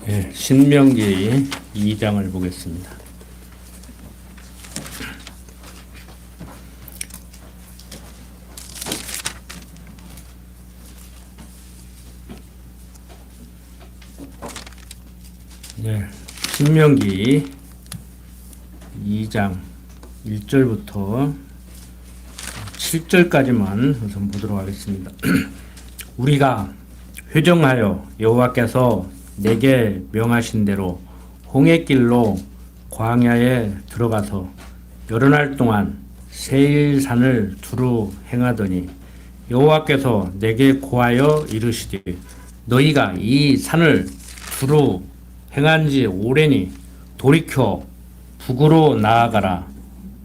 네, 신명기 2장을 보겠습니다. 네, 신명기 2장 1절부터 7절까지만 우선 보도록 하겠습니다. 우리가 회정하여 여호와께서 내게 명하신 대로 홍해길로 광야에 들어가서 여러 날 동안 세일산을 두루 행하더니 여호와께서 내게 고하여 이르시되 너희가 이 산을 두루 행한 지 오래니 돌이켜 북으로 나아가라.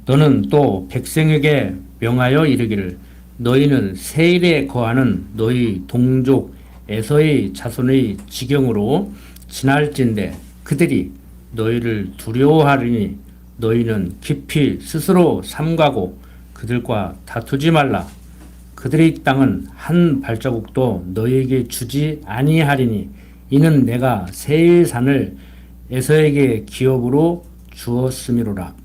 너는 또 백성에게 명하여 이르기를 너희는 세일에 거하는 너희 동족 에서의 자손의 지경으로 지날진대 그들이 너희를 두려워하리니 너희는 깊이 스스로 삼가고 그들과 다투지 말라. 그들의 땅은 한 발자국도 너희에게 주지 아니하리니 이는 내가 세일산을 에서에게 기업으로 주었음이로라.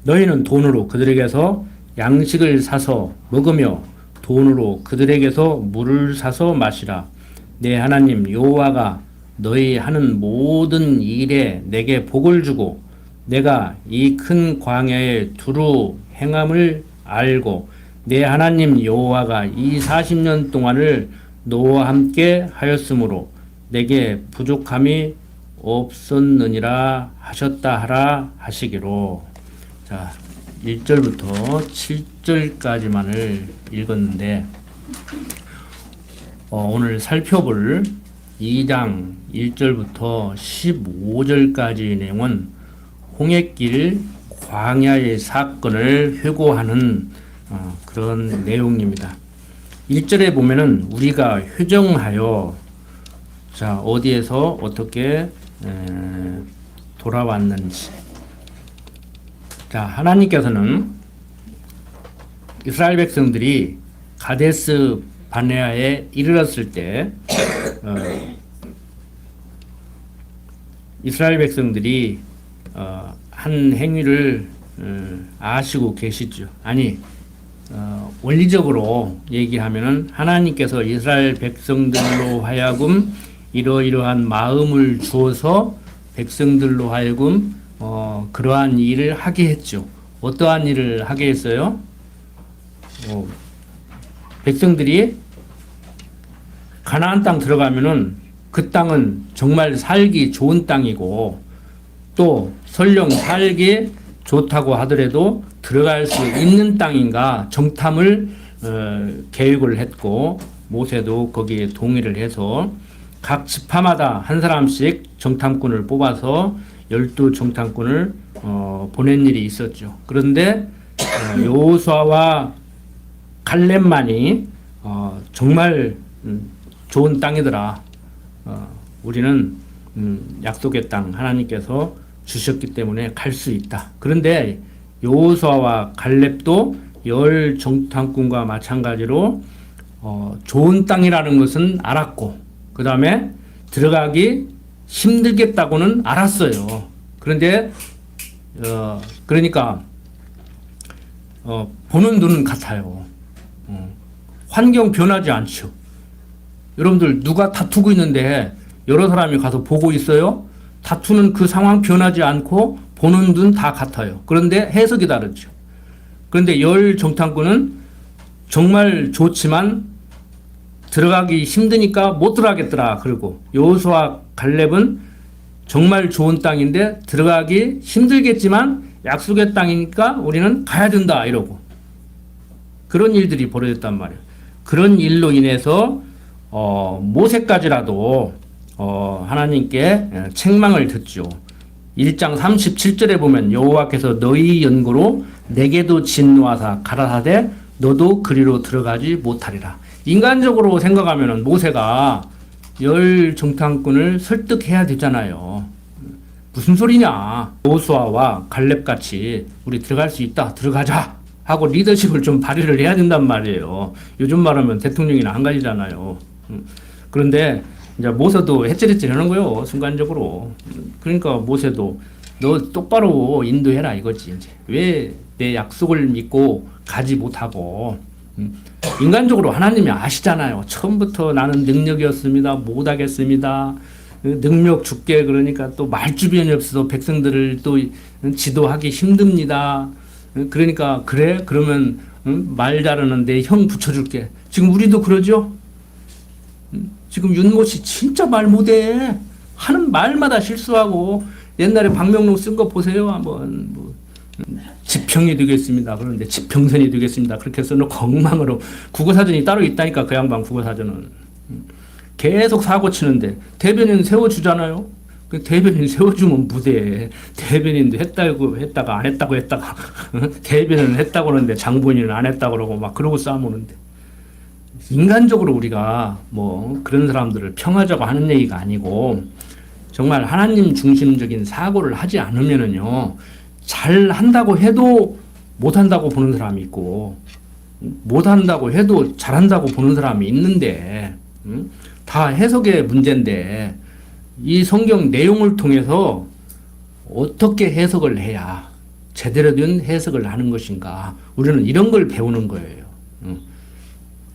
너희는 돈으로 그들에게서 양식을 사서 먹으며 돈으로 그들에게서 물을 사서 마시라. 내 하나님 여호와가 너희 하는 모든 일에 내게 복을 주고 내가 이 큰 광야에 두루 행함을 알고 내 하나님 여호와가 이 40년 동안을 너와 함께 하였으므로 내게 부족함이 없었느니라 하셨다 하라 하시기로. 자, 1절부터 7절까지만을 읽었는데 오늘 살펴볼 2장 1절부터 15절까지의 내용은 홍해길 광야의 사건을 회고하는 그런 내용입니다. 1절에 보면은 우리가 회정하여 자 어디에서 어떻게 돌아왔는지. 자, 하나님께서는 이스라엘 백성들이 가데스 바네아에 이르렀을 때 이스라엘 백성들이 한 행위를 아시고 계시죠. 아니 원리적으로 얘기하면은 하나님께서 이스라엘 백성들로 하여금 이러이러한 마음을 주어서 백성들로 하여금 그러한 일을 하게 했죠. 어떠한 일을 하게 했어요? 백성들이 가나안 땅 들어가면은 그 땅은 정말 살기 좋은 땅이고 또 설령 살기 좋다고 하더라도 들어갈 수 있는 땅인가 정탐을 계획을 했고 모세도 거기에 동의를 해서 각 지파마다 한 사람씩 정탐꾼을 뽑아서 12정탐꾼을 보낸 일이 있었죠. 그런데 여호수아와 갈렙만이 정말 좋은 땅이더라. 우리는 약속의 땅 하나님께서 주셨기 때문에 갈 수 있다. 그런데 여호수아와 갈렙도 10정탐꾼과 마찬가지로 좋은 땅이라는 것은 알았고 그 다음에 들어가기 힘들겠다고는 알았어요. 그런데 그러니까 보는 눈은 같아요. 환경 변하지 않죠. 여러분들 누가 다투고 있는데 여러 사람이 가서 보고 있어요? 다투는 그 상황 변하지 않고 보는 눈 다 같아요. 그런데 해석이 다르죠. 그런데 10정탐꾼은 정말 좋지만 들어가기 힘드니까 못 들어가겠더라. 그리고 여호수아 갈렙은 정말 좋은 땅인데 들어가기 힘들겠지만 약속의 땅이니까 우리는 가야 된다 이러고 그런 일들이 벌어졌단 말이에요. 그런 일로 인해서 모세까지라도 하나님께 책망을 듣죠. 1장 37절에 보면 여호와께서 너희 연고로 내게도 진노하사 가라사대 너도 그리로 들어가지 못하리라. 인간적으로 생각하면 모세가 10정탐꾼을 설득해야 되잖아요. 무슨 소리냐. 여호수아와 갈렙같이 우리 들어갈 수 있다 들어가자 하고 리더십을 좀 발휘를 해야 된단 말이에요. 요즘 말하면 대통령이나 한 가지잖아요. 그런데 이제 모세도 해찌릿찌 하는 거요. 순간적으로. 그러니까 모세도 너 똑바로 인도해라 이거지. 이제 왜 내 약속을 믿고 가지 못하고 인간적으로 하나님이 아시잖아요. 처음부터 나는 능력이었습니다. 못하겠습니다. 능력 줄게 그러니까 또 말주변이 없어서 백성들을 또 지도하기 힘듭니다. 그러니까 그래 그러면 말 잘하는 내 형 붙여줄게. 지금 우리도 그러죠. 지금 윤모 씨 진짜 말 못해. 하는 말마다 실수하고 옛날에 박명록 쓴 거 보세요. 한번 뭐 지평이 되겠습니다. 그런데 지평선이 되겠습니다. 그렇게 써놓고 엉망으로 국어사전이 따로 있다니까 그 양반 국어사전은. 계속 사고 치는데 대변인 세워주잖아요. 그 대변인 세워주면 무대. 대변인도 했다가 안 했다고 했다가 대변인은 했다고 그러는데 장본인은 안 했다고 그러고 막 그러고 싸우는데 인간적으로 우리가 뭐 그런 사람들을 평하자고 하는 얘기가 아니고 정말 하나님 중심적인 사고를 하지 않으면은요 잘 한다고 해도 못한다고 보는 사람이 있고 못한다고 해도 잘한다고 보는 사람이 있는데 다 해석의 문제인데 이 성경 내용을 통해서 어떻게 해석을 해야 제대로 된 해석을 하는 것인가 우리는 이런 걸 배우는 거예요.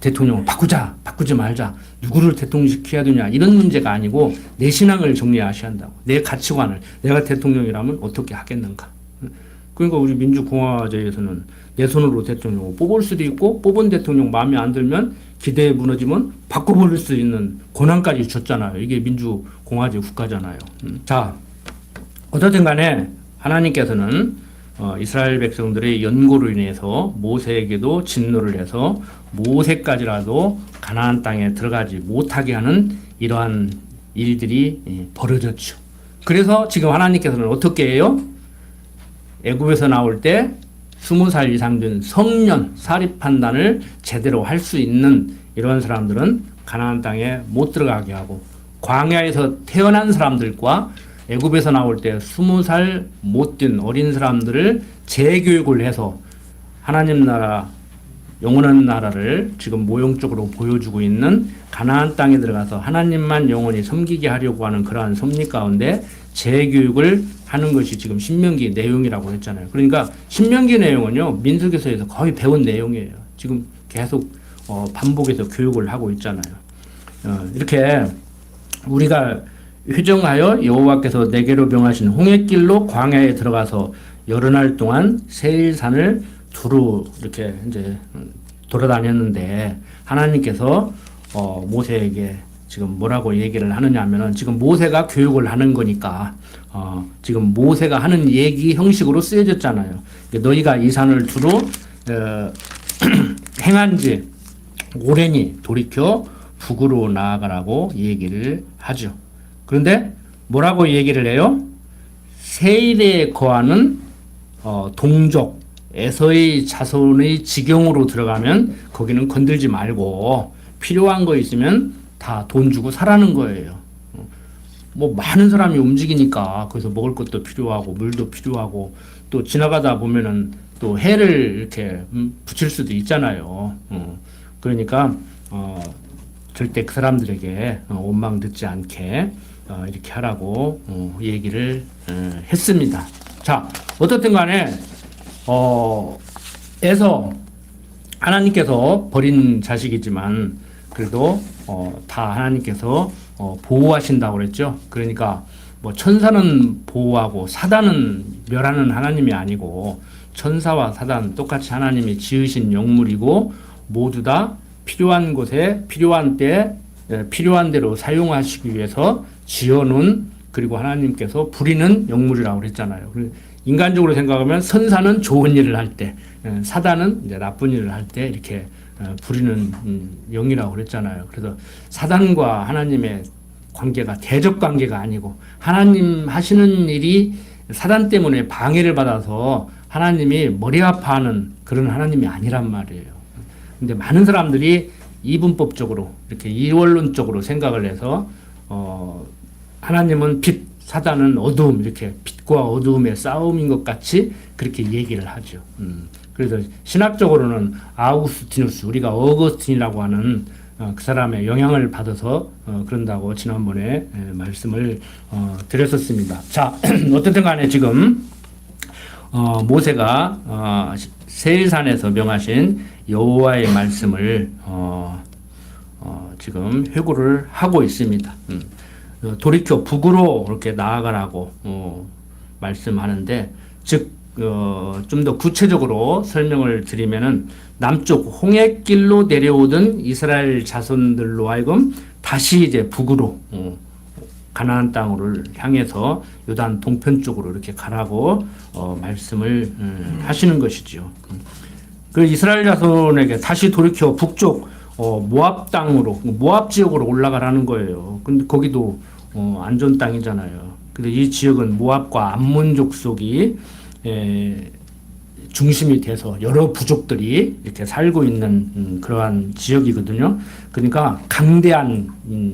대통령을 바꾸자 바꾸지 말자 누구를 대통령시켜야 되냐 이런 문제가 아니고 내 신앙을 정리하셔야 한다고 내 가치관을 내가 대통령이라면 어떻게 하겠는가. 그러니까 우리 민주공화제에서는 내 손으로 대통령을 뽑을 수도 있고 뽑은 대통령 마음에 안 들면 기대에 무너지면 바꿔버릴 수 있는 권한까지 줬잖아요. 이게 민주공화제 국가잖아요. 자 어쨌든 간에 하나님께서는 이스라엘 백성들의 연고로 인해서 모세에게도 진노를 해서 모세까지라도 가나안 땅에 들어가지 못하게 하는 이러한 일들이 벌어졌죠. 그래서 지금 하나님께서는 어떻게 해요? 애굽에서 나올 때 20살 이상 된 성년 사립 판단을 제대로 할 수 있는 이런 사람들은 가나안 땅에 못 들어가게 하고 광야에서 태어난 사람들과 애굽에서 나올 때 20살 못 된 어린 사람들을 재교육을 해서 하나님 나라 영원한 나라를 지금 모형적으로 보여주고 있는 가나안 땅에 들어가서 하나님만 영원히 섬기게 하려고 하는 그러한 섭리 가운데 재교육을 하는 것이 지금 신명기 내용이라고 했잖아요. 그러니까 신명기 내용은요 민수기서에서 거의 배운 내용이에요. 지금 계속 반복해서 교육을 하고 있잖아요. 이렇게 우리가 회정하여 여호와께서 내게로 명하신 홍해길로 광야에 들어가서 여러 날 동안 세일산을 두루 이렇게 이제 돌아다녔는데 하나님께서 모세에게 지금 뭐라고 얘기를 하느냐 하면은 지금 모세가 교육을 하는 거니까 지금 모세가 하는 얘기 형식으로 쓰여졌잖아요. 너희가 이 산을 두루 행한 지 오래니 돌이켜 북으로 나아가라고 얘기를 하죠. 그런데 뭐라고 얘기를 해요? 세일에 거하는 동족 에서의 자손의 지경으로 들어가면 거기는 건들지 말고 필요한 거 있으면 다 돈 주고 사라는 거예요. 뭐 많은 사람이 움직이니까 거기서 먹을 것도 필요하고 물도 필요하고 또 지나가다 보면은 또 해를 이렇게 붙일 수도 있잖아요. 그러니까 절대 그 사람들에게 원망 듣지 않게 이렇게 하라고 얘기를 했습니다. 자, 어떻든 간에 에서 하나님께서 버린 자식이지만 그래도 다 하나님께서 보호하신다고 그랬죠. 그러니까 뭐 천사는 보호하고 사단은 멸하는 하나님이 아니고 천사와 사단 똑같이 하나님이 지으신 영물이고 모두 다 필요한 곳에 필요한 때 필요한 대로 사용하시기 위해서 지어놓은 그리고 하나님께서 부리는 영물이라고 그랬잖아요. 인간적으로 생각하면 선사는 좋은 일을 할 때, 사단은 이제 나쁜 일을 할 때 이렇게 부리는 영이라고 그랬잖아요. 그래서 사단과 하나님의 관계가 대적 관계가 아니고 하나님 하시는 일이 사단 때문에 방해를 받아서 하나님이 머리 아파하는 그런 하나님이 아니란 말이에요. 근데 많은 사람들이 이분법적으로 이렇게 이원론적으로 생각을 해서 하나님은 빛, 사단은 어두움 이렇게 빛과 어두움의 싸움인 것 같이 그렇게 얘기를 하죠. 그래서 신학적으로는 아우구스티누스 우리가 어거스틴이라고 하는 그 사람의 영향을 받아서 그런다고 지난번에 말씀을 드렸었습니다. 자, 어쨌든 간에 지금 모세가 세일산에서 명하신 여호와의 말씀을 지금 회고를 하고 있습니다. 돌이켜 북으로 이렇게 나아가라고 말씀하는데, 즉 좀 더 구체적으로 설명을 드리면은 남쪽 홍해길로 내려오던 이스라엘 자손들로 하여금 다시 이제 북으로 가나안 땅을 향해서 요단 동편 쪽으로 이렇게 가라고 말씀을 하시는 것이죠. 그 이스라엘 자손에게 다시 돌이켜 북쪽 모압 땅으로, 모압 지역으로 올라가라는 거예요. 근데 거기도 안전 땅이잖아요. 근데 이 지역은 모압과 암몬 족속이 중심이 돼서 여러 부족들이 이렇게 살고 있는 그러한 지역이거든요. 그러니까 강대한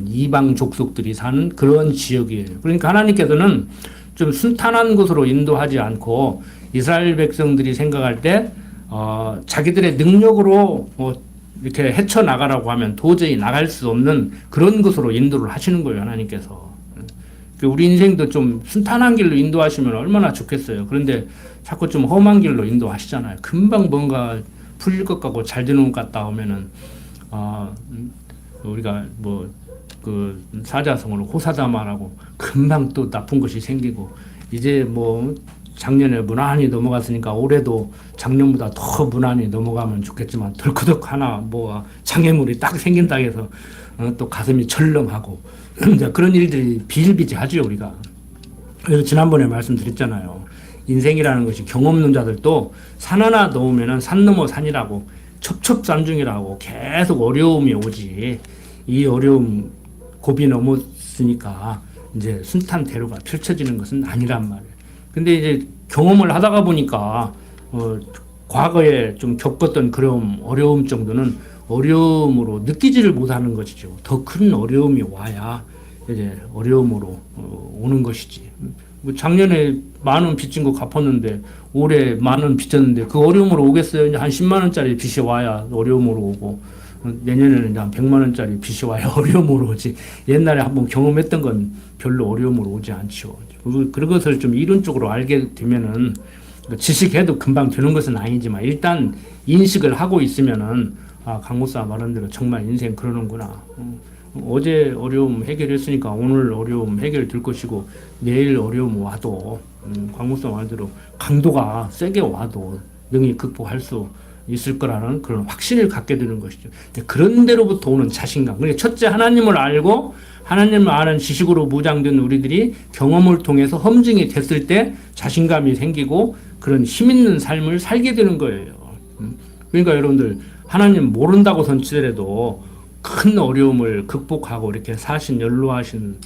이방 족속들이 사는 그런 지역이에요. 그러니까 하나님께서는 좀 순탄한 곳으로 인도하지 않고 이스라엘 백성들이 생각할 때 자기들의 능력으로 이렇게 헤쳐나가라고 하면 도저히 나갈 수 없는 그런 곳으로 인도를 하시는 거예요, 하나님께서. 우리 인생도 좀 순탄한 길로 인도하시면 얼마나 좋겠어요. 그런데 자꾸 좀 험한 길로 인도하시잖아요. 금방 뭔가 풀릴 것 같고 잘 되는 것 같다 오면은, 우리가 그 사자성어로 호사다마라고 금방 또 나쁜 것이 생기고, 이제 작년에 무난히 넘어갔으니까 올해도 작년보다 더 무난히 넘어가면 좋겠지만, 덜커덕 하나 장애물이 딱 생긴다 해서 또 가슴이 철렁하고 그런 일들이 비일비재하죠, 우리가. 그래서 지난번에 말씀드렸잖아요. 인생이라는 것이 경험 없는 자들도 산 하나 넘으면 산 넘어 산이라고, 첩첩산중이라고 계속 어려움이 오지. 이 어려움 고비 넘었으니까 이제 순탄대로가 펼쳐지는 것은 아니란 말이에요. 근데 이제 경험을 하다가 보니까 과거에 좀 겪었던 그런 어려움 정도는 어려움으로 느끼지를 못하는 것이죠. 더 큰 어려움이 와야 이제 어려움으로 오는 것이지. 작년에 10,000원 빚진 거 갚았는데 올해 10,000원 빚졌는데 그 어려움으로 오겠어요? 이제 한 10만 원짜리 빚이 와야 어려움으로 오고, 내년에는 이제 한 100만 원짜리 빚이 와야 어려움으로 오지. 옛날에 한번 경험했던 건 별로 어려움으로 오지 않죠. 그런 것을 좀 이론적으로 알게 되면은, 지식해도 금방 되는 것은 아니지만 일단 인식을 하고 있으면은, 강 목사 말한 대로 정말 인생 그러는구나. 어제 어려움 해결했으니까 오늘 어려움 해결될 것이고, 내일 어려움 와도 강 목사 말한 대로 강도가 세게 와도 능히 극복할 수 있을 거라는 그런 확신을 갖게 되는 것이죠. 그런 데로부터 오는 자신감. 그러니까 첫째, 하나님을 알고 하나님을 아는 지식으로 무장된 우리들이 경험을 통해서 검증이 됐을 때 자신감이 생기고 그런 힘 있는 삶을 살게 되는 거예요. 그러니까 여러분들, 하나님 모른다고 선치더라도 큰 어려움을 극복하고 이렇게 사신 연로하신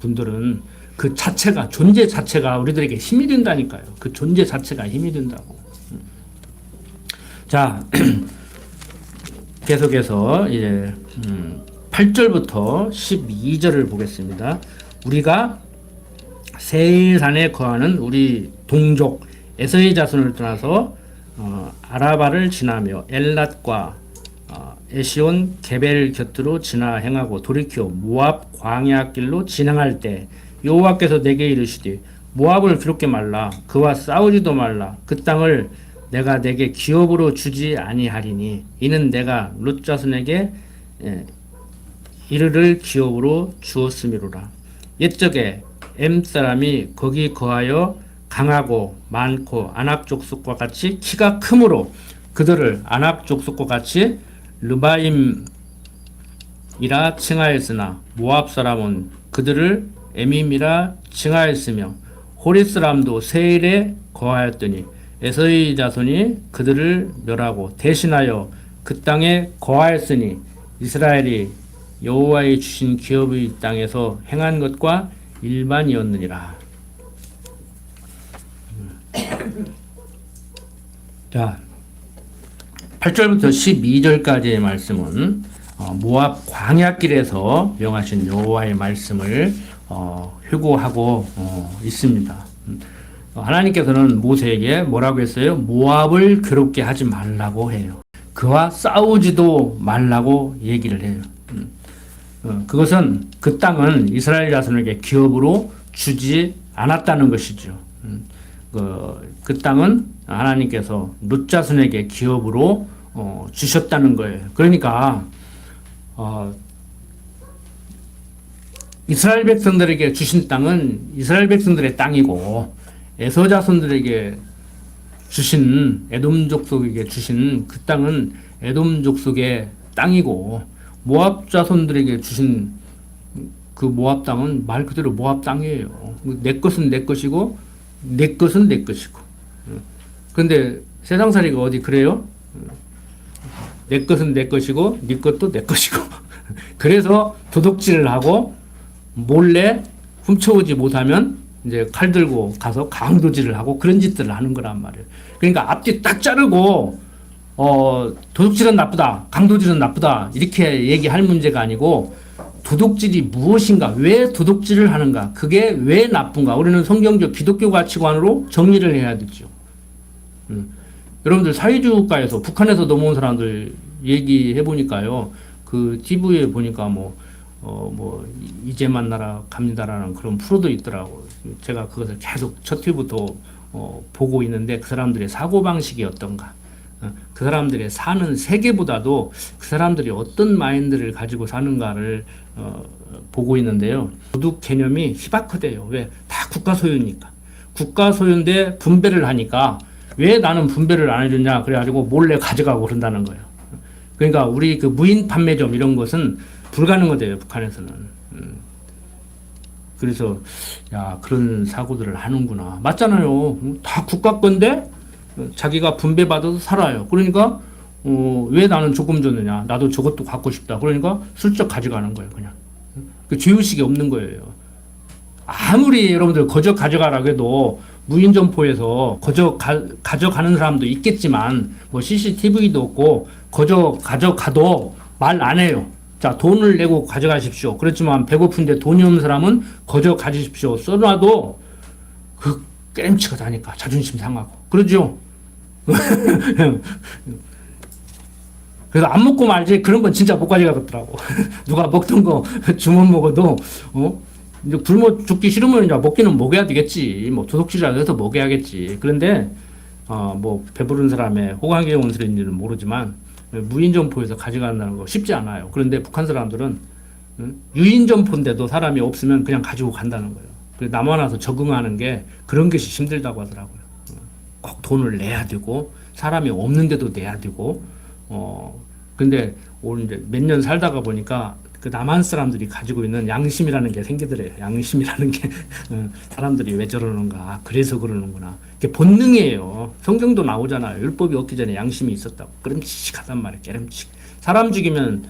분들은 그 자체가, 존재 자체가 우리들에게 힘이 된다니까요. 그 존재 자체가 힘이 된다고. 자, 계속해서 이제 8절부터 12절을 보겠습니다. 우리가 세일산에 거하는 우리 동족 에서의 자손을 떠나서 아라바를 지나며 엘랏과 에시온 게벨 곁으로 지나 행하고 돌이켜 모압 광야 길로 진행할 때 여호와께서 내게 이르시되 모압을 괴롭게 말라. 그와 싸우지도 말라. 그 땅을 내가 내게 기업으로 주지 아니하리니 이는 내가 롯 자손에게 이르를 기업으로 주었음이로라. 옛적에 엠 사람이 거기 거하여 강하고 많고 아낙 족속과 같이 키가 크므로 그들을 아낙 족속과 같이 르바임이라 칭하였으나 모압 사람은 그들을 에밈이라 칭하였으며 호리 사람도 세일에 거하였더니 에서의 자손이 그들을 멸하고 대신하여 그 땅에 거하였으니 이스라엘이 여호와의 주신 기업의 땅에서 행한 것과 일반이었느니라. 자, 8절부터 12절까지의 말씀은 모압 광야길에서 명하신 여호와의 말씀을 회고하고 있습니다. 하나님께서는 모세에게 뭐라고 했어요? 모압을 괴롭게 하지 말라고 해요. 그와 싸우지도 말라고 얘기를 해요. 그것은 그 땅은 이스라엘 자손에게 기업으로 주지 않았다는 것이죠. 그 땅은 하나님께서 룻 자손에게 기업으로 주셨다는 거예요. 그러니까 이스라엘 백성들에게 주신 땅은 이스라엘 백성들의 땅이고 에서 자손들에게 주신 에돔 족속에게 주신 그 땅은 에돔 족속의 땅이고 모압 자손들에게 주신 그 모압 땅은 말 그대로 모압 땅이에요. 내 것은 내 것이고 내 것은 내 것이고. 그런데 세상살이가 어디 그래요? 내 것은 내 것이고 네 것도 내 것이고. 그래서 도둑질을 하고 몰래 훔쳐오지 못하면 이제 칼 들고 가서 강도질을 하고 그런 짓들을 하는 거란 말이에요. 그러니까 앞뒤 딱 자르고 도둑질은 나쁘다, 강도질은 나쁘다 이렇게 얘기할 문제가 아니고 도둑질이 무엇인가, 왜 도둑질을 하는가, 그게 왜 나쁜가, 우리는 성경적 기독교 가치관으로 정리를 해야 되죠. 여러분들 사회주의국가에서 북한에서 넘어온 사람들 얘기해 보니까요, 그 TV에 보니까 이제 만나라 갑니다라는 그런 프로도 있더라고. 제가 그것을 계속 첫 회부터 보고 있는데 그 사람들의 사고방식이 어떤가, 그 사람들의 사는 세계보다도 그 사람들이 어떤 마인드를 가지고 사는가를 보고 있는데요. 도둑 개념이 희박하대요. 왜? 다 국가 소유니까. 국가 소유인데 분배를 하니까 왜 나는 분배를 안 해주냐 그래가지고 몰래 가져가고 그런다는 거예요. 그러니까 우리 그 무인 판매점 이런 것은 불가능하대요, 북한에서는. 그래서 야, 그런 사고들을 하는구나. 맞잖아요. 다 국가 건데 자기가 분배받아서 살아요. 그러니까 왜 나는 조금 줬느냐, 나도 저것도 갖고 싶다. 그러니까 슬쩍 가져가는 거예요. 그냥 그 죄의식이 없는 거예요. 아무리 여러분들 거저 가져가라고 해도 무인점포에서 거저 가져가는 사람도 있겠지만 뭐 CCTV도 없고 거저 가져가도 말 안 해요. 자, 돈을 내고 가져가십시오. 그렇지만 배고픈데 돈이 없는 사람은 거저 가지십시오 써놔도 그 깨름치가 다니까 자존심 상하고 그러죠. 그래서 안 먹고 말지 그런 건 진짜 못 가져가겠더라고. 누가 먹던 거 주문 먹어도 이제 굶어 죽기 싫으면 이제 먹기는 먹여야 되겠지. 뭐 도둑질이라도 해서 먹여야겠지. 그런데 뭐 배부른 사람의 호강의 원수인지는 모르지만 무인점포에서 가져간다는 거 쉽지 않아요. 그런데 북한 사람들은 유인점포인데도 사람이 없으면 그냥 가지고 간다는 거예요. 남아 나서 적응하는 게 그런 것이 힘들다고 하더라고요. 꼭 돈을 내야 되고 사람이 없는데도 내야 되고 근데 오늘 이제 몇 년 살다가 보니까 그 남한 사람들이 가지고 있는 양심이라는 게 생기더래요. 양심이라는 게 사람들이 왜 저러는가, 그래서 그러는구나. 그게 본능이에요. 성경도 나오잖아요. 율법이 없기 전에 양심이 있었다고. 깨름칙하단 말이에요. 깨름칙. 사람 죽이면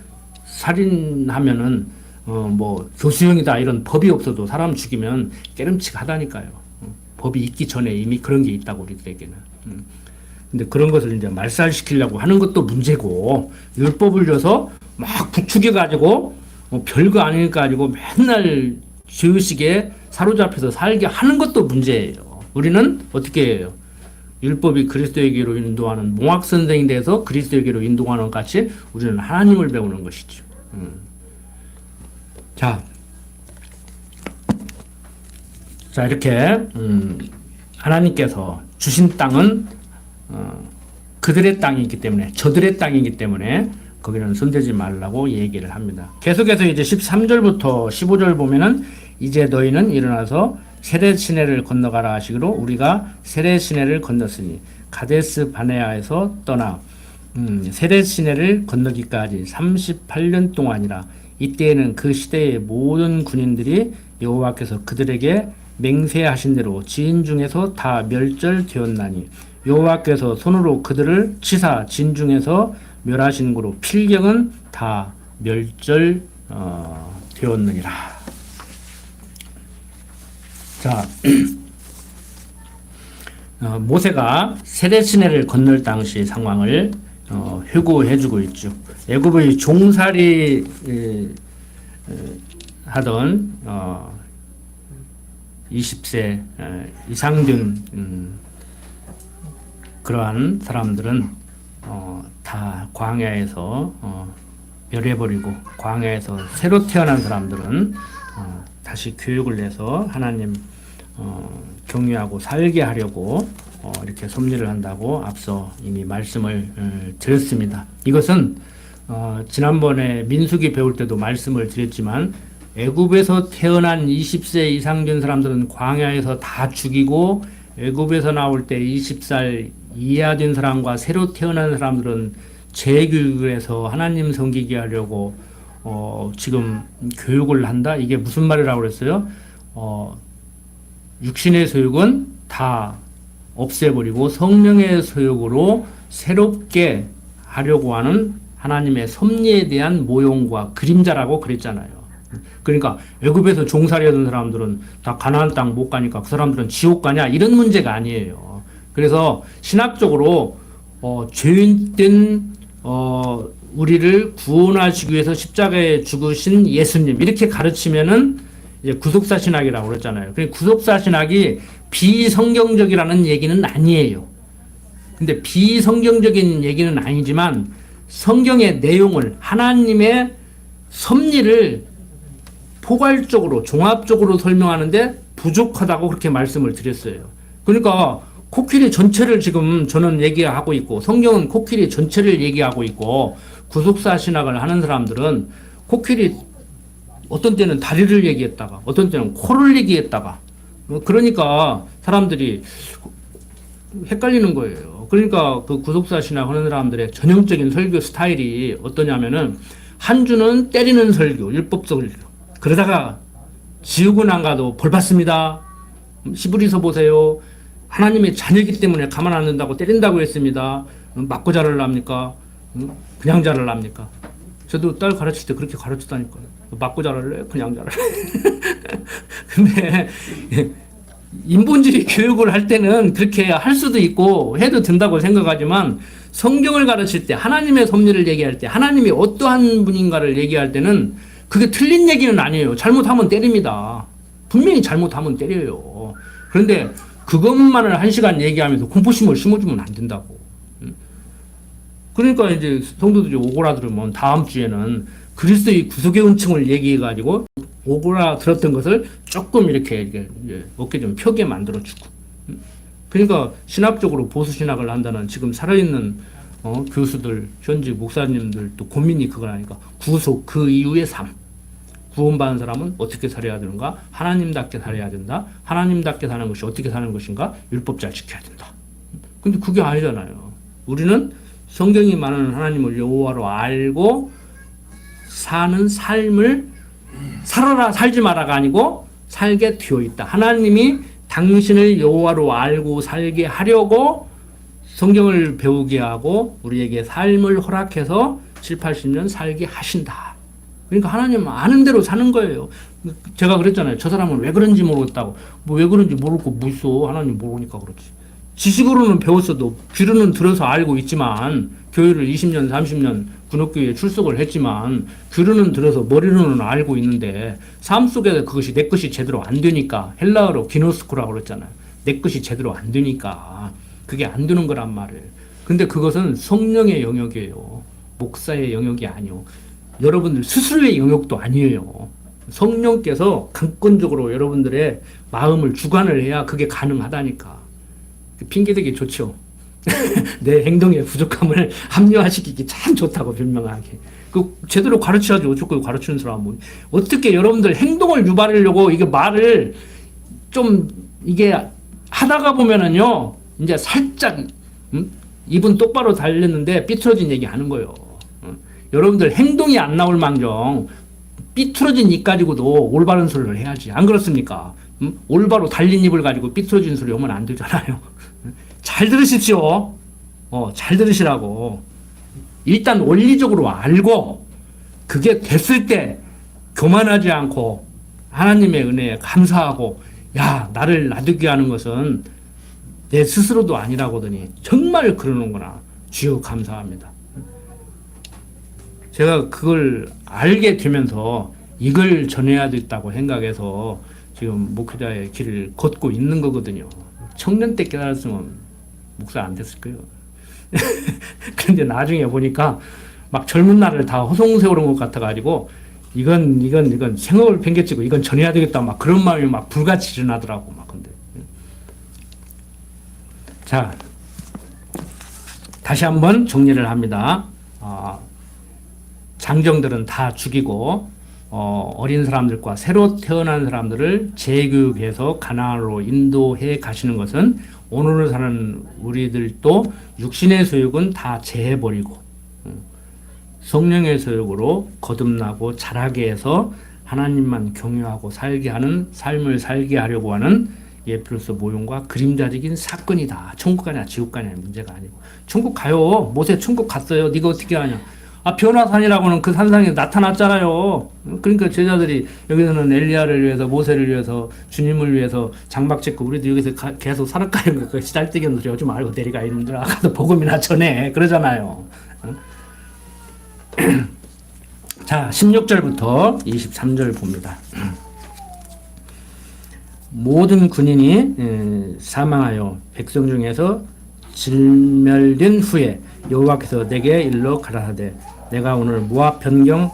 살인하면은 뭐 교수형이다 이런 법이 없어도 사람 죽이면 깨름칙하다니까요. 법이 있기 전에 이미 그런 게 있다고 우리들에게는. 근데 그런 것을 이제 말살시키려고 하는 것도 문제고 율법을 줘서 막 부추겨 가지고 별거 아니니까 가지고 맨날 죄의식에 사로잡혀서 살게 하는 것도 문제예요. 우리는 어떻게 해요? 율법이 그리스도에게로 인도하는 몽학 선생이 돼서 그리스도에게로 인도하는 것 같이 우리는 하나님을 배우는 것이죠. 자, 이렇게 하나님께서 주신 땅은 그들의 땅이기 때문에, 저들의 땅이기 때문에 거기는 손대지 말라고 얘기를 합니다. 계속해서 이제 13절부터 15절 보면은 이제 너희는 일어나서 세렛 시내를 건너가라 하시기로 우리가 세렛 시내를 건넜으니 가데스 바네아에서 떠나 세렛 시내를 건너기까지 38년 동안이라. 이때에는 그 시대의 모든 군인들이 여호와께서 그들에게 맹세하신 대로 지인 중에서 다 멸절되었나니 여호와께서 손으로 그들을 치사 진 중에서 멸하신 거로 필경은 다 멸절되었느니라. 자, 모세가 세렛 시내를 건널 당시 상황을 회고해주고 있죠. 애굽의 종살이 하던 20세 이상 된 그러한 사람들은 다 광야에서 멸해버리고 광야에서 새로 태어난 사람들은 다시 교육을 내서 하나님 경외하고 살게 하려고 이렇게 섭리를 한다고 앞서 이미 말씀을 드렸습니다. 이것은 지난번에 민수기 배울 때도 말씀을 드렸지만 애굽에서 태어난 20세 이상 된 사람들은 광야에서 다 죽이고 애굽에서 나올 때 20살 이하 된 사람과 새로 태어난 사람들은 재교육을 해서 하나님 섬기게 하려고 지금 교육을 한다? 이게 무슨 말이라고 그랬어요? 육신의 소욕은 다 없애버리고 성령의 소욕으로 새롭게 하려고 하는 하나님의 섭리에 대한 모형과 그림자라고 그랬잖아요. 그러니까 애굽에서 종살이하던 사람들은 다 가나안 땅 못 가니까 그 사람들은 지옥 가냐 이런 문제가 아니에요. 그래서 신학적으로 죄인된 우리를 구원하시기 위해서 십자가에 죽으신 예수님 이렇게 가르치면은 이제 구속사 신학이라고 그랬잖아요. 그러니까 구속사 신학이 비성경적이라는 얘기는 아니에요. 근데 비성경적인 얘기는 아니지만 성경의 내용을 하나님의 섭리를 포괄적으로 종합적으로 설명하는데 부족하다고 그렇게 말씀을 드렸어요. 그러니까 코끼리 전체를 지금 저는 얘기하고 있고 성경은 코끼리 전체를 얘기하고 있고 구속사 신학을 하는 사람들은 코끼리 어떤 때는 다리를 얘기했다가 어떤 때는 코를 얘기했다가 그러니까 사람들이 헷갈리는 거예요. 그러니까 그 구속사 신학 하는 사람들의 전형적인 설교 스타일이 어떠냐면은 한 주는 때리는 설교, 율법 설교. 그러다가 지우고 난 가도 벌 받습니다. 히브리서 보세요. 하나님의 자녀이기 때문에 가만 안 둔다고 때린다고 했습니다. 맞고 자랄랍니까? 그냥 자랄랍니까? 저도 딸 가르칠 때 그렇게 가르쳤다니까요. 맞고 자랄래? 그냥 자랄래? 근데 인본주의 교육을 할 때는 그렇게 할 수도 있고 해도 된다고 생각하지만 성경을 가르칠 때 하나님의 섭리를 얘기할 때 하나님이 어떠한 분인가를 얘기할 때는 그게 틀린 얘기는 아니에요. 잘못하면 때립니다. 분명히 잘못하면 때려요. 그런데 그것만을 1시간 얘기하면서 공포심을 심어주면 안 된다고. 그러니까 이제 성도들이 오고라들으면 다음 주에는 그리스도의 구속의 은총을 얘기해가지고 오고라 들었던 것을 조금 이렇게 어깨 좀 펴게 만들어주고. 그러니까 신학적으로 보수신학을 한다는 지금 살아있는 교수들, 현직 목사님들도 고민이 그거라니까. 구속, 그 이후의 삶. 구원받은 사람은 어떻게 살아야 되는가? 하나님답게 살아야 된다. 하나님답게 사는 것이 어떻게 사는 것인가? 율법 잘 지켜야 된다. 근데 그게 아니잖아요. 우리는 성경이 말하는 하나님을 여호와로 알고 사는 삶을 살아라 살지 마라가 아니고 살게 되어 있다. 하나님이 당신을 여호와로 알고 살게 하려고 성경을 배우게 하고 우리에게 삶을 허락해서 7, 80년 살게 하신다. 그러니까 하나님은 아는 대로 사는 거예요. 제가 그랬잖아요. 저 사람은 왜 그런지 모르겠다고. 뭐 왜 그런지 모르고 뭐 있어. 하나님 모르니까 그렇지. 지식으로는 배웠어도 귀로는 들어서 알고 있지만 교회를 20년, 30년 군옥교회에 출석을 했지만 귀로는 들어서 머리로는 알고 있는데 삶 속에서 그것이 내 것이 제대로 안 되니까 헬라어로 기노스코라고 그랬잖아요. 내 것이 제대로 안 되니까 그게 안 되는 거란 말이에요. 근데 그것은 성령의 영역이에요. 목사의 영역이 아니요. 여러분들 스스로의 영역도 아니에요. 성령께서 강권적으로 여러분들의 마음을 주관을 해야 그게 가능하다니까. 핑계대기 좋죠. 내 행동의 부족함을 합리화시키기 참 좋다고 변명하게. 그 제대로 가르쳐야지 어쩌고 가르치는 사람은 어떻게 여러분들 행동을 유발하려고 이게 말을 좀 이게 하다가 보면은요 이제 살짝 입은 똑바로 달렸는데 삐뚤어진 얘기 하는 거예요. 여러분들 행동이 안 나올 망정 삐뚤어진 입 가지고도 올바른 소리를 해야지. 안 그렇습니까? 올바로 달린 입을 가지고 삐뚤어진 소리 하면 안 되잖아요. 잘 들으십시오. 잘 들으시라고. 일단 원리적으로 알고 그게 됐을 때 교만하지 않고 하나님의 은혜에 감사하고 야 나를 놔두게 하는 것은 내 스스로도 아니라거더니 정말 그러는구나. 주여 감사합니다. 제가 그걸 알게 되면서 이걸 전해야 됐다고 생각해서 지금 목회자의 길을 걷고 있는 거거든요. 청년 때 깨달았으면 목사 안 됐을 거예요. 그런데 나중에 보니까 막 젊은 날을 다 허송세월한 것 같아가지고 이건 생업을 팽개치고 이건 전해야 되겠다 막 그런 마음이 막 불같이 일어나더라고 막 근데 자 다시 한번 정리를 합니다. 장정들은 다 죽이고 어린 사람들과 새로 태어난 사람들을 재교육해서 가나안으로 인도해 가시는 것은 오늘을 사는 우리들도 육신의 소욕은 다 제해버리고 성령의 소욕으로 거듭나고 자라게 해서 하나님만 경외하고 살게 하는 삶을 살게 하려고 하는 예표로서 모형과 그림자적인 사건이다. 천국 가냐 지옥 가냐 문제가 아니고 천국 가요. 모세 천국 갔어요. 네가 어떻게 하냐. 변화산이라고는 그 산상에 나타났잖아요. 그러니까 제자들이 여기서는 엘리야를 위해서 모세를 위해서 주님을 위해서 장막 짓고 우리도 여기서 계속 살아가는 거 시달뜨기는 소리 하지 말고 내리가 이놈들아 가서 복음이나 전해 그러잖아요. 자 16절부터 23절 봅니다. 모든 군인이 사망하여 백성 중에서 진멸된 후에 여호와께서 내게 일러 가라사대 내가 오늘 모압 변경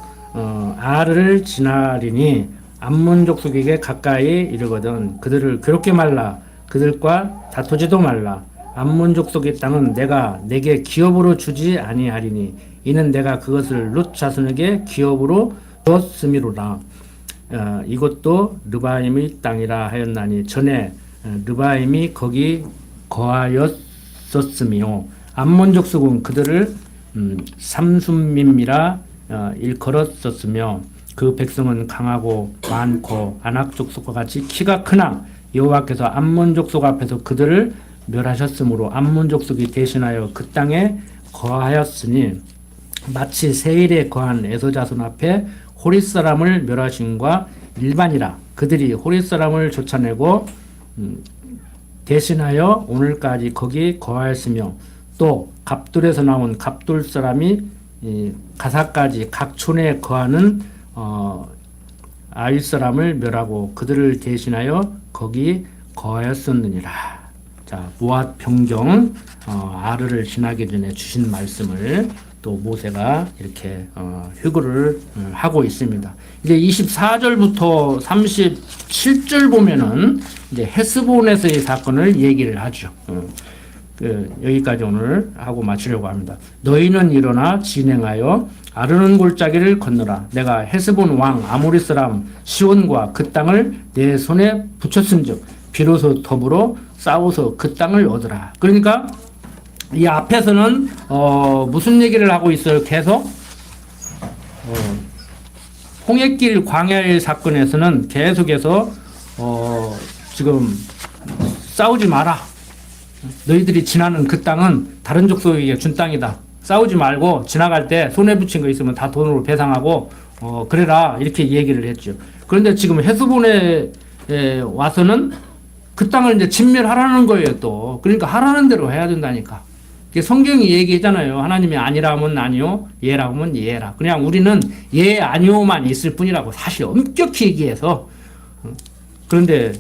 아르를 지나리니 암몬 족속에게 가까이 이르거든 그들을 괴롭게 말라 그들과 다투지도 말라 암몬 족속의 땅은 내가 내게 기업으로 주지 아니하리니 이는 내가 그것을 룻 자손에게 기업으로 줬음이로라. 이것도 르바임의 땅이라 하였나니 전에 르바임이 거기 거하였었으며 암몬 족속은 그들을 삼순밈이라 일컬었었으며 그 백성은 강하고 많고 아낙 족속과 같이 키가 크나 여호와께서 암몬 족속 앞에서 그들을 멸하셨으므로 암몬 족속이 대신하여 그 땅에 거하였으니 마치 세일에 거한 에서 자손 앞에 호릿 사람을 멸하심과 일반이라 그들이 호릿 사람을 쫓아내고 대신하여 오늘까지 거기 거하였으며 또 갑돌에서 나온 갑돌 사람이 가사까지 각 촌에 거하는 아윗 사람을 멸하고 그들을 대신하여 거기 거하였었느니라. 자 모압 변경 아르를 지나기 전에 주신 말씀을 또 모세가 이렇게 휴거를 하고 있습니다. 이제 24절부터 37절 보면은 이제 헤스본에서의 사건을 얘기를 하죠. 여기까지 오늘 하고 마치려고 합니다. 너희는 일어나 진행하여 아르논 골짜기를 건너라. 내가 헤스본 왕 아모리 사람 시온과 그 땅을 내 손에 붙였은즉 비로소 더불어 싸워서 그 땅을 얻으라. 그러니까 이 앞에서는 무슨 얘기를 하고 있어요? 계속 홍해길 광야의 사건에서는 계속해서 지금 싸우지 마라. 너희들이 지나는 그 땅은 다른 족속에게 준 땅이다. 싸우지 말고 지나갈 때 손에 붙인 거 있으면 다 돈으로 배상하고 그래라 이렇게 얘기를 했죠. 그런데 지금 헤스본에 와서는 그 땅을 이제 진멸하라는 거예요. 또 그러니까 하라는 대로 해야 된다니까. 성경이 얘기했잖아요. 하나님이 아니라면 아니요, 예라면 예라. 그냥 우리는 예, 아니오만 있을 뿐이라고 사실 엄격히 얘기해서. 그런데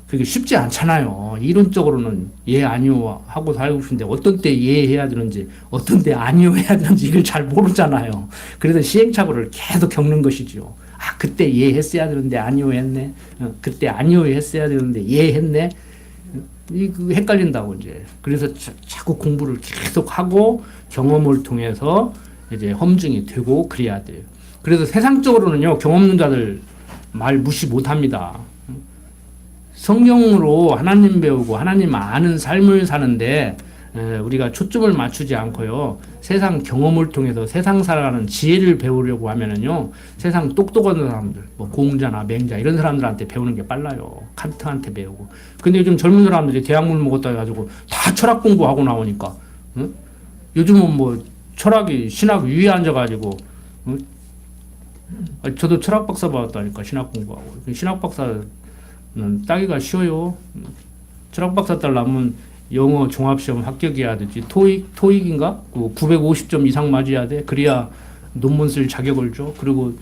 그게 쉽지 않잖아요. 이론적으로는 예, 아니오 하고 살고 싶은데 어떤 때 예 해야 되는지 어떤 때 아니오 해야 되는지 이걸 잘 모르잖아요. 그래서 시행착오를 계속 겪는 것이죠. 아, 그때 예 했어야 되는데 아니오 했네. 그때 아니오 했어야 되는데 예 했네. 헷갈린다고 이제. 그래서 자꾸 공부를 계속 하고 경험을 통해서 이제 검증이 되고 그래야 돼요. 그래서 세상적으로는요, 경험 없는 자들 말 무시 못 합니다. 성경으로 하나님 배우고 하나님 아는 삶을 사는데 우리가 초점을 맞추지 않고요, 세상 경험을 통해서 세상 살아가는 지혜를 배우려고 하면은요, 세상 똑똑한 사람들, 뭐 공자나 맹자 이런 사람들한테 배우는 게 빨라요. 칸트한테 배우고. 근데 요즘 젊은 사람들이 대학물 먹었다 해가지고 다 철학 공부하고 나오니까, 응? 요즘은 뭐 철학이 신학 위에 앉아가지고, 응? 저도 철학 박사 받았다니까 신학 공부하고. 신학 박사는 따기가 쉬워요. 철학 박사 따려면 영어 종합시험 합격해야 되지. 토익인가? 950점 이상 맞아야 돼. 그래야 논문 쓸 자격을 줘. 그리고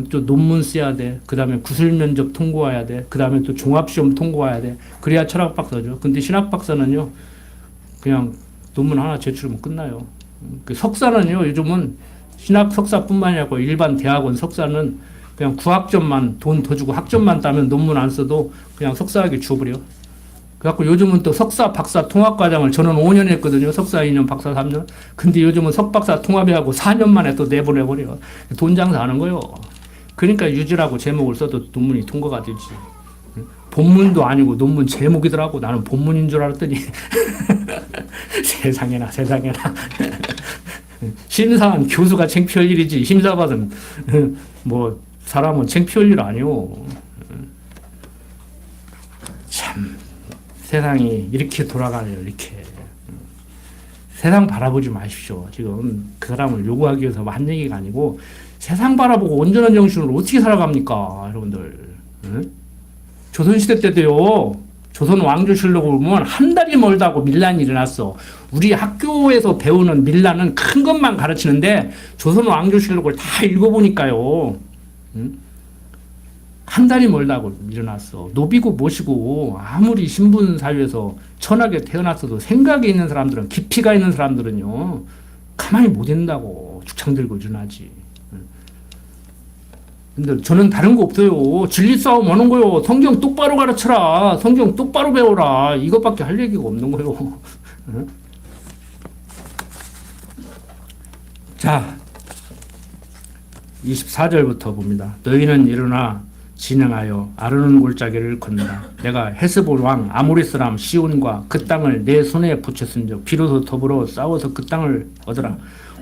또 논문 써야 돼. 그 다음에 구술 면접 통과해야 돼. 그 다음에 또 종합시험 통과해야 돼. 그래야 철학 박사죠. 근데 신학 박사는요, 그냥 논문 하나 제출하면 끝나요. 그 석사는요, 요즘은 신학 석사뿐만이 아니고 일반 대학원 석사는 그냥 구학점만 돈 더 주고 학점만 따면 논문 안 써도 그냥 석사학위 줘버려. 그래갖고 요즘은 또 석사, 박사 통합과정을 저는 5년 했거든요. 석사 2년, 박사 3년. 근데 요즘은 석박사 통합해하고 4년 만에 또 내보내버려. 돈 장사하는 거요. 그러니까 유지라고 제목을 써도 논문이 통과가 되지. 본문도 아니고 논문 제목이더라고. 나는 본문인 줄 알았더니 세상에나 세상에나. 심사한 교수가 창피할 일이지 심사받은 뭐 사람은 창피할 일 아니오. 참 세상이 이렇게 돌아가네요. 이렇게 세상 바라보지 마십시오. 지금 그 사람을 요구하기 위해서 한 얘기가 아니고 세상 바라보고 온전한 정신으로 어떻게 살아갑니까, 여러분들? 응? 조선시대 때도요. 조선 왕조실록을 보면 한 달이 멀다고 밀란이 일어났어. 우리 학교에서 배우는 밀란은 큰 것만 가르치는데 조선 왕조실록을 다 읽어보니까요. 응? 한 달이 멀다고 일어났어. 노비고 모시고 아무리 신분 사회에서 천하게 태어났어도 생각이 있는 사람들은, 깊이가 있는 사람들은요. 가만히 못 있는다고 죽창 들고 일어나지. 근데 저는 다른 거 없어요. 진리 싸움 하는 거요. 성경 똑바로 가르쳐라. 성경 똑바로 배워라. 이것밖에 할 얘기가 없는 거요. 자, 24절부터 봅니다. 너희는 일어나 진행하여 아르논 골짜기를 건너라. 내가 헤스본 왕 아모리 사람 시온과 그 땅을 내 손에 붙였은즉 비로소 더불어 싸워서 그 땅을 얻으라.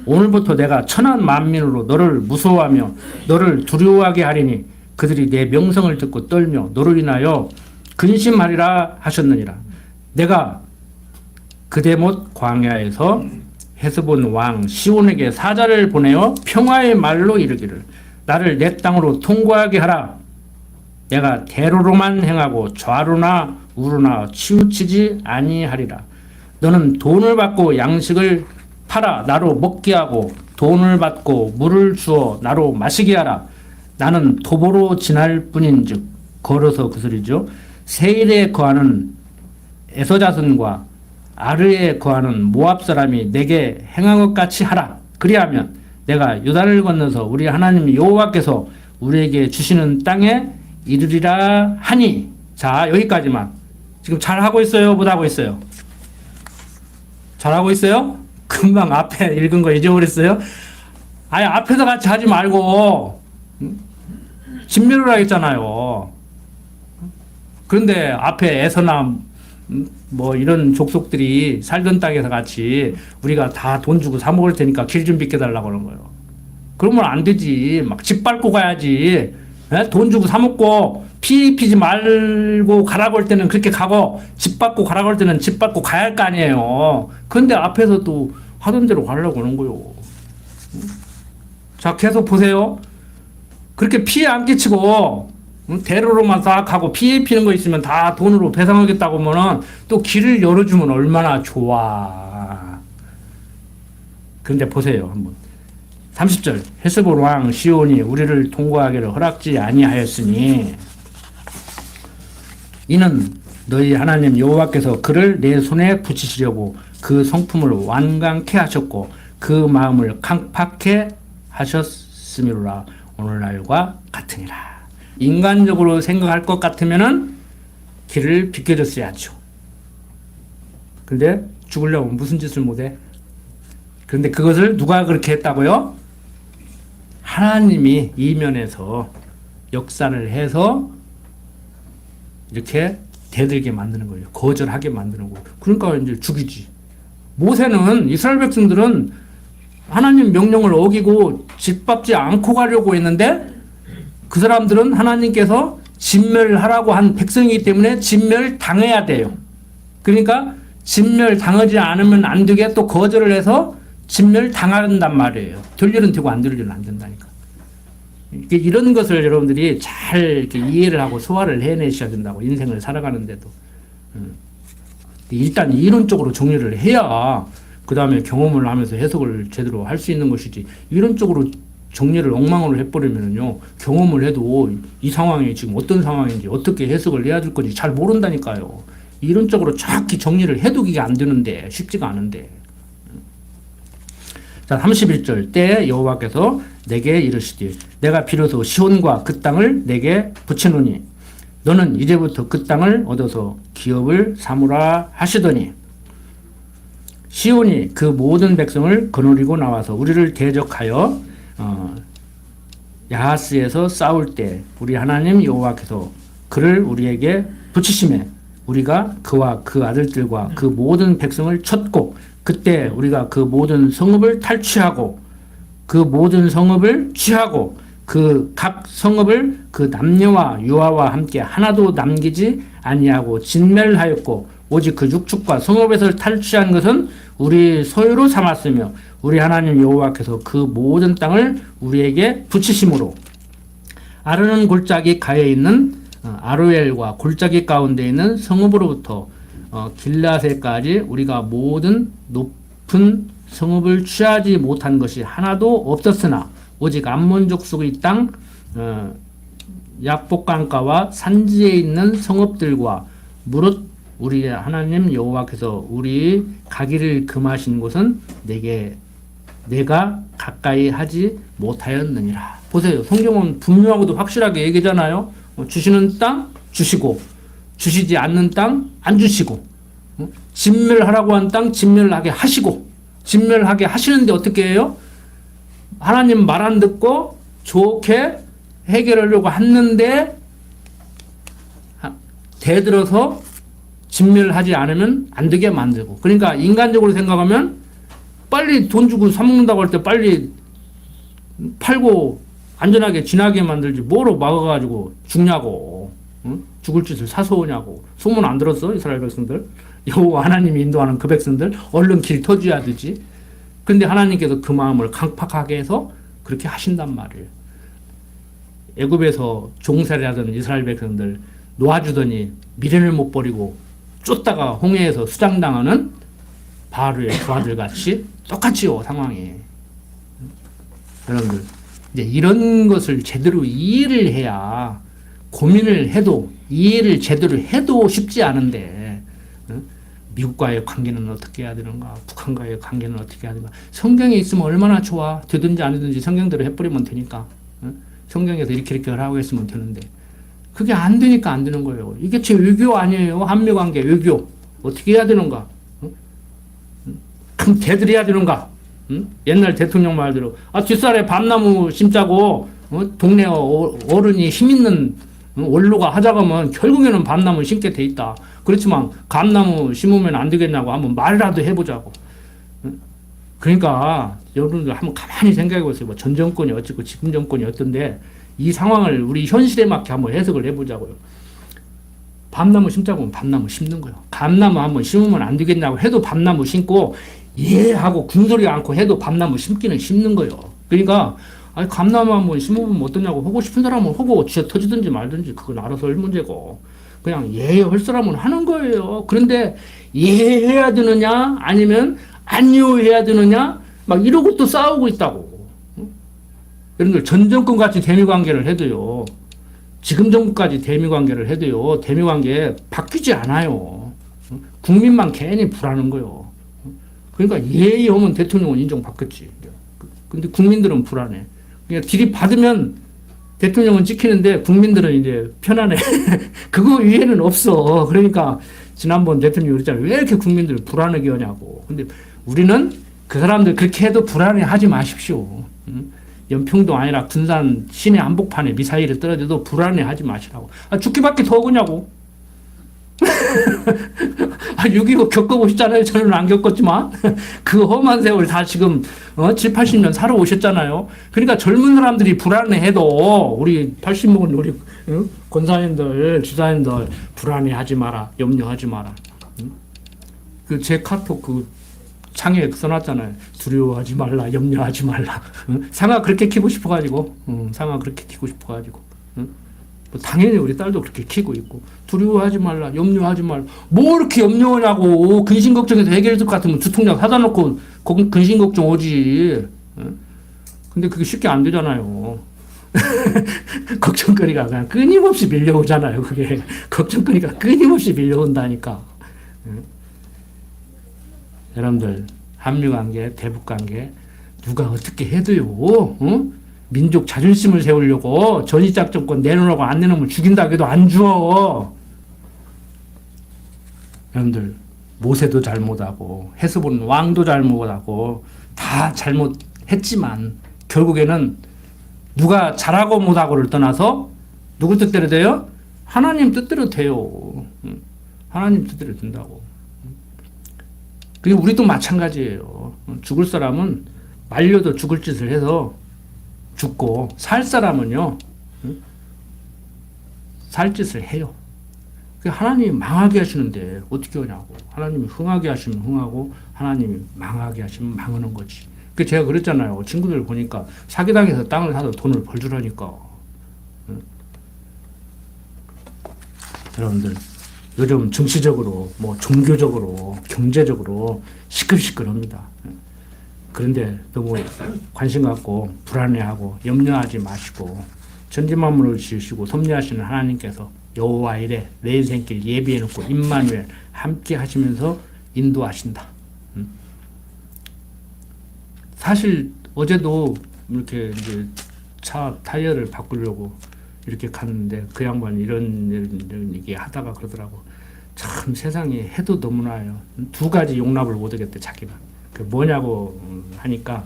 오늘부터 내가 천한 만민으로 너를 무서워하며 너를 두려워하게 하리니 그들이 내 명성을 듣고 떨며 너로 인하여 근심하리라 하셨느니라. 내가 그대못 광야에서 헤스본 왕 시온에게 사자를 보내어 평화의 말로 이르기를 나를 내 땅으로 통과하게 하라. 내가 대로로만 행하고 좌로나 우로나 치우치지 아니하리라. 너는 돈을 받고 양식을 팔아 나로 먹게 하고 돈을 받고 물을 주어 나로 마시게 하라. 나는 도보로 지날 뿐인즉 걸어서 그 소리죠. 세일에 거하는 에서자손과 아르에 거하는 모압 사람이 내게 행한 것 같이 하라. 그리하면 내가 요단을 건너서 우리 하나님 여호와께서 우리에게 주시는 땅에 이르리라 하니. 자, 여기까지만. 지금 잘하고 있어요? 못하고 있어요? 잘하고 있어요? 금방 앞에 읽은 거 잊어버렸어요? 아예 앞에서 같이 하지 말고 진멸을 하겠잖아요. 그런데 앞에 에서나 뭐 이런 족속들이 살던 땅에서 같이 우리가 다 돈 주고 사 먹을 테니까 길 좀 비켜달라고 그러는 거예요. 그러면 안 되지. 막 집 밟고 가야지. 에? 돈 주고 사 먹고 피지 말고 가라고 할 때는 그렇게 가고 집 밟고 가라고 할 때는 집 밟고 가야 할 거 아니에요. 그런데 앞에서 또 하던 대로 가려고 하는 거예요. 자, 계속 보세요. 그렇게 피해 안 끼치고 대로로만 싹 하고 피해 피는 거 있으면 다 돈으로 배상하겠다고 하면은 또 길을 열어주면 얼마나 좋아. 그런데 보세요, 한번. 30절. 헤스본 왕 시온이 우리를 통과하기를 허락지 아니하였으니 이는 너희 하나님 여호와께서 그를 내 손에 붙이시려고 그 성품을 완강케 하셨고 그 마음을 강팍해 하셨음이로라. 오늘날과 같으니라. 인간적으로 생각할 것 같으면은 길을 비켜줬어야죠. 근데 죽으려면 무슨 짓을 못해? 그런데 그것을 누가 그렇게 했다고요? 하나님이 이면에서 역사를 해서 이렇게 대들게 만드는 거예요. 거절하게 만드는 거예요. 그러니까 이제 죽이지. 모세는 이스라엘 백성들은 하나님 명령을 어기고 짓밟지 않고 가려고 했는데 그 사람들은 하나님께서 진멸하라고 한 백성이기 때문에 진멸당해야 돼요. 그러니까 진멸당하지 않으면 안 되게 또 거절을 해서 진멸당한단 말이에요. 될 일은 되고 안 될 일은 안 된다니까. 이런 것을 여러분들이 잘 이렇게 이해를 하고 소화를 해내셔야 된다고, 인생을 살아가는데도. 일단 이론적으로 정리를 해야 그 다음에 경험을 하면서 해석을 제대로 할 수 있는 것이지, 이론적으로 정리를 엉망으로 해버리면요, 경험을 해도 이 상황이 지금 어떤 상황인지 어떻게 해석을 해야 될 건지 잘 모른다니까요. 이론적으로 정확히 정리를 해도 이게 안 되는데, 쉽지가 않은데. 자, 31절 때에 여호와께서 내게 이르시되 내가 비로소 시온과 그 땅을 내게 붙이노니 너는 이제부터 그 땅을 얻어서 기업을 삼으라 하시더니 시온이 그 모든 백성을 거느리고 나와서 우리를 대적하여 야하스에서 싸울 때 우리 하나님 여호와께서 그를 우리에게 붙이심에 우리가 그와 그 아들들과 그 모든 백성을 쳤고 그때 우리가 그 모든 성읍을 탈취하고 그 모든 성읍을 취하고 그 각 성읍을 그 남녀와 유아와 함께 하나도 남기지 아니하고 진멸하였고 오직 그 육축과 성읍에서 탈취한 것은 우리 소유로 삼았으며 우리 하나님 여호와께서 그 모든 땅을 우리에게 붙이심으로 아르논 골짜기 가에 있는 아로엘과 골짜기 가운데 있는 성읍으로부터 길라세까지 우리가 모든 높은 성읍을 취하지 못한 것이 하나도 없었으나 오직 암몬 족속의 땅 약복강가와 산지에 있는 성읍들과 무릇 우리 하나님 여호와께서 우리 가기를 금하신 곳은 내가 가까이 하지 못하였느니라. 보세요. 성경은 분명하고도 확실하게 얘기잖아요. 주시는 땅 주시고 주시지 않는 땅 안 주시고 진멸하라고 한 땅 진멸하게 하시고 진멸하게 하시는데 어떻게 해요? 하나님 말 안 듣고 좋게 해결하려고 했는데 대들어서 진멸하지 않으면 안 되게 만들고 그러니까 인간적으로 생각하면 빨리 돈 주고 사먹는다고 할 때 빨리 팔고 안전하게 지나게 만들지 뭐로 막아가지고 죽냐고 응? 죽을 짓을 사서 오냐고 소문 안 들었어 이스라엘 백성들 여호와 하나님이 인도하는 그 백성들 얼른 길 터줘야 되지 근데 하나님께서 그 마음을 강팍하게 해서 그렇게 하신단 말이에요. 애굽에서 종살이 하던 이스라엘 백성들 놓아주더니 미련을 못 버리고 쫓다가 홍해에서 수장당하는 바로의 두 아들 같이 똑같지요 상황이. 여러분들 이제 이런 것을 제대로 이해를 해야 고민을 해도 이해를 제대로 해도 쉽지 않은데 미국과의 관계는 어떻게 해야 되는가 북한과의 관계는 어떻게 해야 되는가 성경에 있으면 얼마나 좋아 되든지 안 되든지 성경대로 해버리면 되니까 성경에서 이렇게 하라고 했으면 되는데 그게 안 되니까 안 되는 거예요. 이게 제 외교 아니에요. 한미관계 외교 어떻게 해야 되는가 그럼 대들해야 되는가 옛날 대통령 말대로 뒷살에 밤나무 심자고 동네 어른이 힘있는 원로가 하자고 하면 결국에는 밤나무 심게 돼 있다. 그렇지만 감나무 심으면 안 되겠냐고 한번 말이라도 해보자고. 그러니까 여러분들 한번 가만히 생각해 보세요. 뭐 전 정권이 어쩌고 지금 정권이 어떤데 이 상황을 우리 현실에 맞게 한번 해석을 해보자고요. 밤나무 심자고 하면 밤나무 심는 거예요. 감나무 한번 심으면 안 되겠냐고 해도 밤나무 심고 하고 궁소리 않고 해도 밤나무 심기는 심는 거예요. 그러니까 감나무 한번 심으면 어떠냐고 하고 싶은 사람은 하고 진짜 터지든지 말든지 그건 알아서 할 문제고 그냥 할 사람은 하는 거예요. 그런데 해야 되느냐 아니면 안 해야 되느냐 막 이러고 또 싸우고 있다고. 여러분들 전 정권같이 대미관계를 해도요. 지금 정부까지 대미관계를 해도요. 대미관계 바뀌지 않아요. 국민만 괜히 불하는 거예요. 그러니까 하면 대통령은 인정받겠지. 근데 국민들은 불안해. 그러니까 딜이 받으면 대통령은 찍히는데 국민들은 이제 편안해. 그거 위에는 없어. 그러니까 지난번 대통령이 그랬잖아요. 왜 이렇게 국민들을 불안하게 하냐고. 근데 우리는 그 사람들 그렇게 해도 불안해 하지 마십시오. 연평도 아니라 군산 시내 한복판에 미사일을 떨어져도 불안해 하지 마시라고. 죽기밖에 더 오냐고. 6.25 겪어보셨잖아요. 저는 안 겪었지만 그 험한 세월 다 지금 7, 80년 살아오셨잖아요. 그러니까 젊은 사람들이 불안해해도 우리 80 먹은 우리 권사님들 지사님들 불안해하지 마라. 염려하지 마라. 그 제 카톡 그 창에 써놨잖아요. 두려워하지 말라. 염려하지 말라. 상아 그렇게 키고 싶어가지고 상아 그렇게 키고 싶어가지고 뭐 당연히 우리 딸도 그렇게 키고 있고 두려워하지 말라 염려하지 말라 뭐 이렇게 염려하냐고 근심 걱정해서 해결될 것 같으면 두통약 사다 놓고 근심 걱정 오지 근데 그게 쉽게 안 되잖아요 걱정거리가 그냥 끊임없이 밀려오잖아요 그게 걱정거리가 끊임없이 밀려온다니까 여러분들 한미관계 대북관계 누가 어떻게 해도요, 어? 민족 자존심을 세우려고 전시작전권 내놓으라고 안 내놓으면 죽인다고 해도 안 주어. 여러분들, 모세도 잘못하고 헤스본 왕도 잘못하고 다 잘못했지만 결국에는 누가 잘하고 못하고를 떠나서 누구 뜻대로 돼요? 하나님 뜻대로 돼요. 하나님 뜻대로 된다고. 그게 우리도 마찬가지예요. 죽을 사람은 말려도 죽을 짓을 해서 죽고, 살 사람은요, 살 짓을 해요. 하나님이 망하게 하시는데 어떻게 하냐고. 하나님이 흥하게 하시면 흥하고, 하나님이 망하게 하시면 망하는 거지. 그 제가 그랬잖아요. 친구들 보니까 사기당해서 땅을 사서 돈을 벌주라니까. 여러분들, 요즘 정치적으로, 뭐 종교적으로, 경제적으로 시끌시끌합니다. 그런데 너무 관심 갖고 불안해하고 염려하지 마시고 천지만물을 지으시고 섭리하시는 하나님께서 여호와 이레 내 인생길 예비해놓고 임마누엘 함께 하시면서 인도하신다. 사실 어제도 이렇게 이제 차 타이어를 바꾸려고 이렇게 갔는데 그 양반이 이런 얘기 하다가 그러더라고. 참 세상에 해도 너무나요. 두 가지 용납을 못하겠대 자기는. 그 뭐냐고 하니까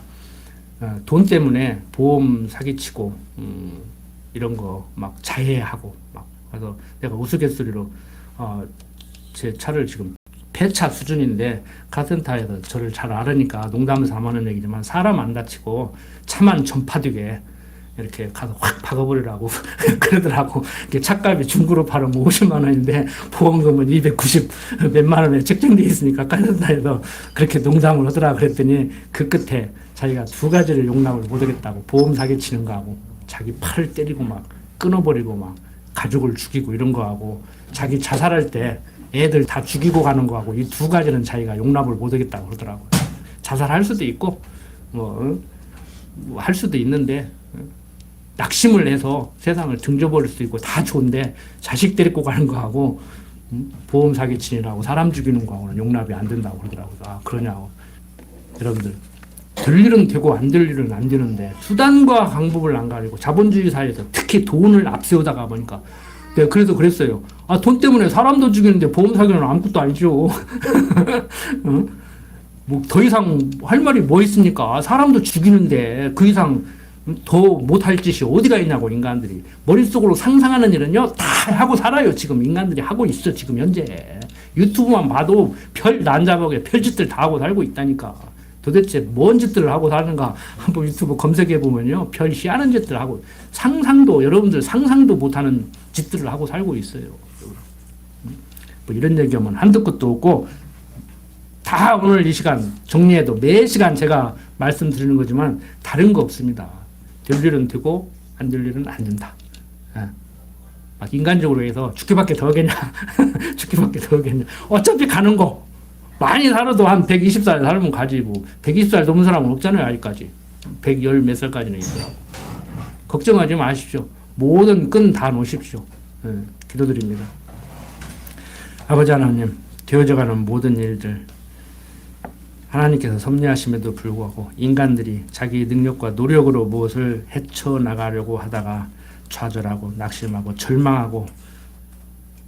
돈 때문에 보험 사기치고 이런 거 막 자해하고 막 그래서 내가 우스갯소리로 제 차를 지금 폐차 수준인데 카센터에서 저를 잘 알으니까 농담에서 하는 얘기지만 사람 안 다치고 차만 전파되게 이렇게 가서 확 박아버리라고 그러더라고. 차값이 중고로 팔으면 50만 원인데 보험금은 290 몇만 원에 책정돼 있으니까 카센터에서 그렇게 농담을 하더라. 그랬더니 그 끝에 자기가 두 가지를 용납을 못하겠다고. 보험 사기치는 거하고 자기 팔을 때리고 막 끊어버리고 막 가족을 죽이고 이런 거하고 자기 자살할 때 애들 다 죽이고 가는 거하고 이 두 가지는 자기가 용납을 못하겠다고 그러더라고요. 자살할 수도 있고 뭐 할 수도 있는데 낙심을 해서 세상을 등져버릴 수 있고 다 좋은데 자식 데리고 가는 거하고 보험 사기치느라고 사람 죽이는 거하고는 용납이 안 된다고 그러더라고요. 아, 그러냐고. 여러분들, 될 일은 되고 안 될 일은 안 되는데 수단과 방법을 안 가리고 자본주의 사회에서 특히 돈을 앞세우다가 보니까 내가 그래서 그랬어요. 아, 돈 때문에 사람도 죽이는데 보험 사기는 아무것도 아니죠. 어? 뭐 더 이상 할 말이 뭐 있습니까? 사람도 죽이는데 그 이상 더 못할 짓이 어디가 있냐고. 인간들이 머릿속으로 상상하는 일은요 다 하고 살아요. 지금 인간들이 하고 있어. 지금 현재 유튜브만 봐도 별 난잡하게 별짓들 다 하고 살고 있다니까. 도대체 뭔 짓들을 하고 사는가 한번 유튜브 검색해 보면요 별 희한한 짓들 하고 상상도 여러분들 상상도 못하는 짓들을 하고 살고 있어요. 뭐 이런 얘기하면 한두 끝도 없고 다 오늘 이 시간 정리해도 매 시간 제가 말씀드리는 거지만 다른 거 없습니다. 될 일은 되고 안 될 일은 안 된다. 막 인간적으로 해서 죽기밖에 더 하겠냐. 죽기밖에 더 하겠냐. 어차피 가는 거 많이 살아도 한 120살 살면 가지 뭐 120살 넘은 사람은 없잖아요. 아직까지 110 몇 살까지는 있어요. 걱정하지 마십시오. 모든 끈 다 놓으십시오. 기도드립니다. 아버지 하나님, 되어져가는 모든 일들 하나님께서 섭리하심에도 불구하고 인간들이 자기 능력과 노력으로 무엇을 헤쳐나가려고 하다가 좌절하고 낙심하고 절망하고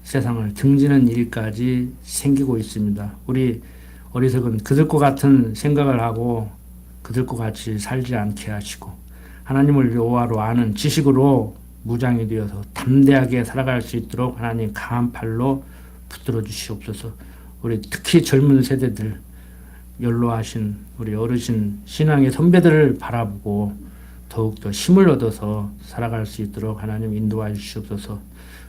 세상을 등지는 일까지 생기고 있습니다. 우리 어리석은 그들과 같은 생각을 하고 그들과 같이 살지 않게 하시고 하나님을 여호와로 아는 지식으로 무장이 되어서 담대하게 살아갈 수 있도록 하나님 강한 팔로 붙들어 주시옵소서. 우리 특히 젊은 세대들 연로하신 우리 어르신 신앙의 선배들을 바라보고 더욱더 힘을 얻어서 살아갈 수 있도록 하나님 인도하여 주시옵소서.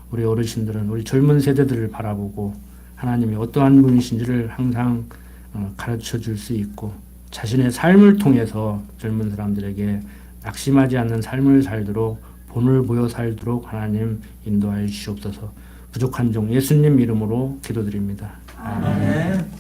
우리 어르신들은 우리 젊은 세대들을 바라보고 하나님이 어떠한 분이신지를 항상 가르쳐 줄 수 있고 자신의 삶을 통해서 젊은 사람들에게 낙심하지 않는 삶을 살도록 본을 보여 살도록 하나님 인도하여 주시옵소서. 부족한 종 예수님 이름으로 기도드립니다. 아멘.